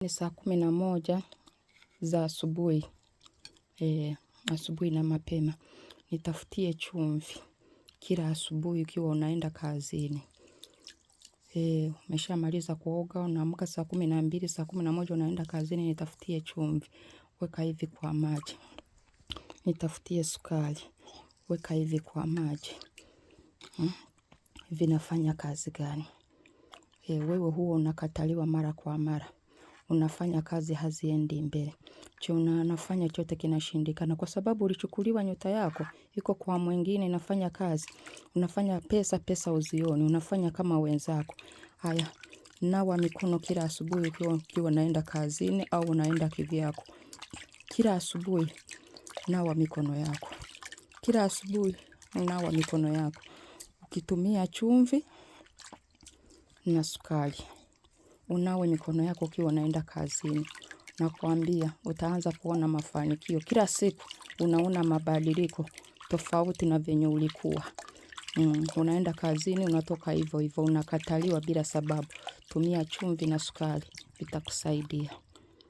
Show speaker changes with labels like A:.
A: Ni saa 11 za asubuhi. Asubuhi na mapema. Nitafutie chumvi. Kila asubuhi ukiwa unaenda kazini. Umeshamaliza kuoga, unaamka saa 12, saa 11 unaenda kazini, nitafutie chumvi. Weka hivi kwa maji. Nitafutie sukari. Weka hivi kwa maji. Vinafanya kazi gani? Wewe huwa unakataliwa mara kwa mara. Unafanya kazi haziendi mbele. Unafanya chote kinashindikana kwa sababu ulichukuliwa nyota yako iko kwa mwingine inafanya kazi. Unafanya pesa uzioni, unafanya kama wenzako. Haya, nawa mikono kila asubuhi ukiwa unaenda kazini au unaenda kivyako. Kila asubuhi nawa mikono yako. Kila asubuhi nawa mikono yako. Ukitumia chumvi na sukari. Unawe mikono yako ukiwa unaenda kazini. Nakwambia utaanza kuona mafanikio. Kila siku unaona mabadiliko tofauti na venye ulikuwa. Unaenda kazini unatoka hivyo hivyo, unakataliwa bila sababu. Tumia chumvi na sukari, itakusaidia.